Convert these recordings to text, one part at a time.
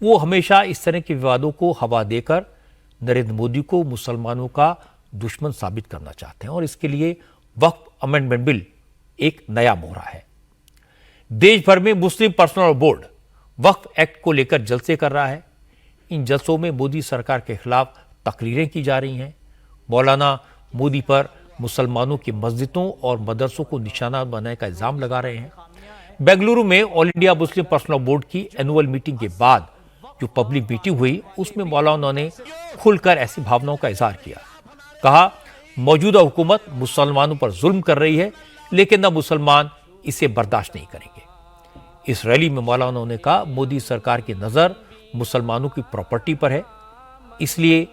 وہ ہمیشہ اس طرح کے ووادوں کو ہوا دے کر نریندر مودی کو مسلمانوں کا دشمن ثابت کرنا چاہتے ہیں، اور اس کے لیے وقف امینڈمنٹ بل ایک نیا مہرہ ہے۔ دیش بھر میں مسلم پرسنل بورڈ وقف ایکٹ کو لے کر جلسے کر رہا ہے۔ ان جلسوں میں مودی سرکار کے خلاف تقریریں کی جا رہی ہیں۔ مولانا مودی پر مسلمانوں کی مسجدوں اور مدرسوں کو نشانہ بنانے کا الزام لگا رہے ہیں۔ بنگلورو میں آل انڈیا مسلم پرسنل بورڈ کی اینول میٹنگ کے بعد جو پبلک میٹنگ ہوئی، اس میں مولانا نے کھل کر ایسی بھاوناؤں کا اظہار کیا۔ کہا موجودہ حکومت مسلمانوں پر ظلم کر رہی ہے، لیکن نہ مسلمان اسے برداشت نہیں کریں گے۔ اس ریلی میں مولانا نے کہا مودی سرکار کی نظر مسلمانوں کی پراپرٹی پر ہے، اس لیے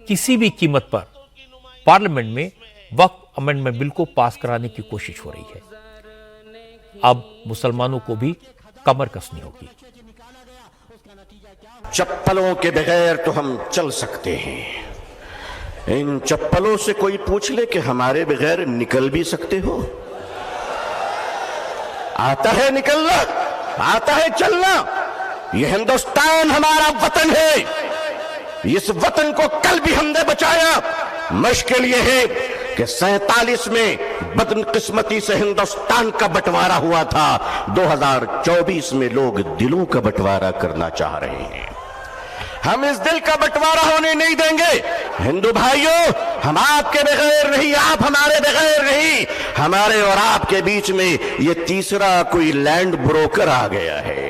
کسی بھی قیمت پر پارلیمنٹ میں وقف امینڈمنٹ بل کو پاس کرانے کی کوشش ہو رہی ہے۔ اب مسلمانوں کو بھی کمر کسنی ہوگی۔ چپلوں کے بغیر تو ہم چل سکتے ہیں، ان چپلوں سے کوئی پوچھ لے کہ ہمارے بغیر نکل بھی سکتے ہو؟ آتا ہے نکلنا، آتا ہے چلنا۔ یہ ہندوستان ہمارا وطن ہے، اس وطن کو کل بھی ہم نے بچایا۔ مشکل یہ ہے کہ 47 میں بدقسمتی سے ہندوستان کا بٹوارا ہوا تھا، 2024 میں لوگ دلوں کا بٹوارا کرنا چاہ رہے ہیں۔ ہم اس دل کا بٹوارا ہونے نہیں دیں گے۔ ہندو بھائیوں، ہم آپ کے بغیر نہیں، آپ ہمارے بغیر نہیں۔ ہمارے اور آپ کے بیچ میں یہ تیسرا کوئی لینڈ بروکر آ گیا ہے،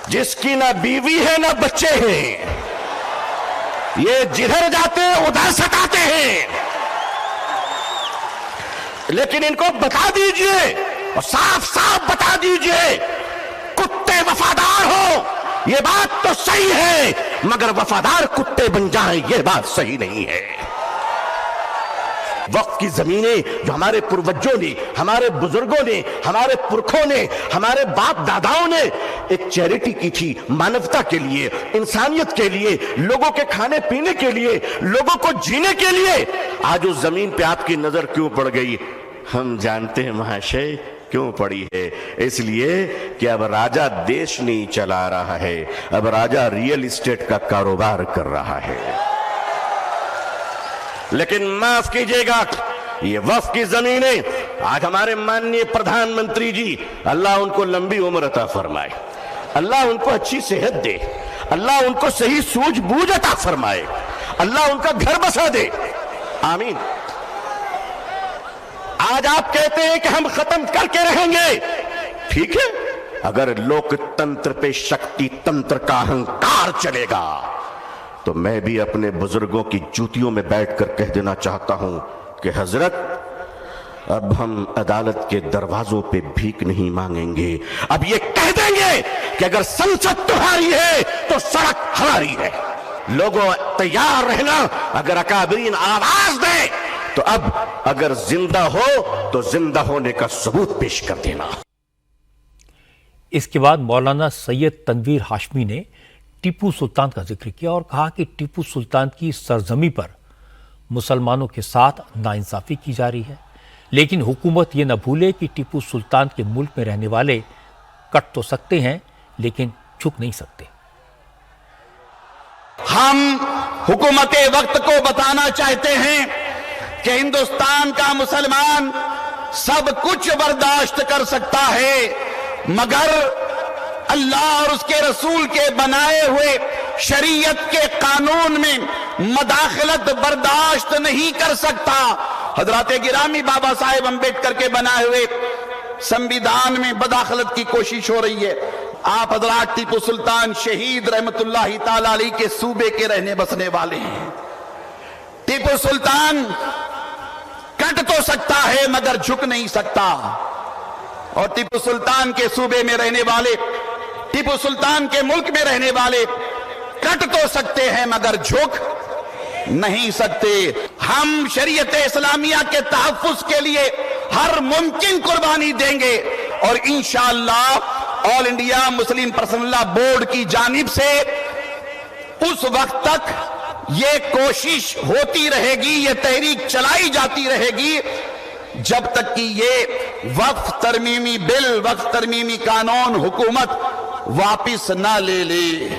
جس کی نہ بیوی ہے نہ بچے ہیں۔ یہ جدھر جاتے ہیں ادھر ستاتے ہیں، لیکن ان کو بتا دیجئے اور صاف صاف بتا دیجئے، کتے وفادار ہو یہ بات تو صحیح ہے، مگر وفادار کتے بن جائیں یہ بات صحیح نہیں ہے۔ وقف کی زمینیں جو ہمارے پروجوں نے، ہمارے بزرگوں نے، ہمارے پرکھوں نے، ہمارے باپ داداؤں نے ایک چیریٹی کی تھی، مانوتا کے لیے، انسانیت کے لیے، لوگوں کے کھانے پینے کے لیے، لوگوں کو جینے کے لیے، آج اس زمین پہ آپ کی نظر کیوں پڑ گئی؟ ہم جانتے ہیں مہاشے کیوں پڑی ہے۔ اس لیے کہ اب راجہ دیش نہیں چلا رہا ہے، اب راجہ ریئل اسٹیٹ کا کاروبار کر رہا ہے۔ لیکن معاف کیجئے گا، یہ وقف کی زمینیں آج ہمارے ماننی پردھان منتری جی، اللہ ان کو لمبی عمر عطا فرمائے، اللہ ان کو اچھی صحت دے، اللہ ان کو صحیح سوجھ بوجھ عطا فرمائے، اللہ ان کا گھر بسا دے، آمین۔ آج آپ کہتے ہیں کہ ہم ختم کر کے رہیں گے، ٹھیک ہے، اگر لوک تنتر پہ شکتی تنتر کا اہنکار چلے گا تو میں بھی اپنے بزرگوں کی جوتیوں میں بیٹھ کر کہہ دینا چاہتا ہوں کہ حضرت اب ہم عدالت کے دروازوں پہ بھیک نہیں مانگیں گے، اب یہ کہہ دیں گے کہ اگر سنسد تمہاری ہے تو سڑک ہماری ہے۔ لوگوں تیار رہنا، اگر اکابرین آواز دیں تو اب اگر زندہ ہو تو زندہ ہونے کا ثبوت پیش کر دینا۔ اس کے بعد مولانا سید تنویر ہاشمی نے ٹیپو سلطان کا ذکر کیا اور کہا کہ ٹیپو سلطان کی سرزمین پر مسلمانوں کے ساتھ ناانصافی کی جا رہی ہے، لیکن حکومت یہ نہ بھولے کہ ٹیپو سلطان کے ملک میں رہنے والے کٹ تو سکتے ہیں لیکن جھک نہیں سکتے۔ ہم حکومت وقت کو بتانا چاہتے ہیں کہ ہندوستان کا مسلمان سب کچھ برداشت کر سکتا ہے، مگر اللہ اور اس کے رسول کے بنائے ہوئے شریعت کے قانون میں مداخلت برداشت نہیں کر سکتا۔ حضرات گرامی، بابا صاحب امبیڈکر کے بنائے ہوئے سمویدھان میں مداخلت کی کوشش ہو رہی ہے۔ آپ حضرات ٹیپو سلطان شہید رحمت اللہ تعالی علیہ کے صوبے کے رہنے بسنے والے ہیں۔ ٹیپو سلطان کٹ تو سکتا ہے مگر جھک نہیں سکتا، اور ٹیپو سلطان کے صوبے میں رہنے والے، ٹیپو سلطان کے ملک میں رہنے والے کٹ تو سکتے ہیں مگر جھک نہیں سکتے۔ ہم شریعت اسلامیہ کے تحفظ کے لیے ہر ممکن قربانی دیں گے، اور انشاءاللہ آل انڈیا مسلم پرسنل لا بورڈ کی جانب سے اس وقت تک یہ کوشش ہوتی رہے گی، یہ تحریک چلائی جاتی رہے گی جب تک کہ یہ وقف ترمیمی بل، وقف ترمیمی قانون حکومت واپس نہ لے لے۔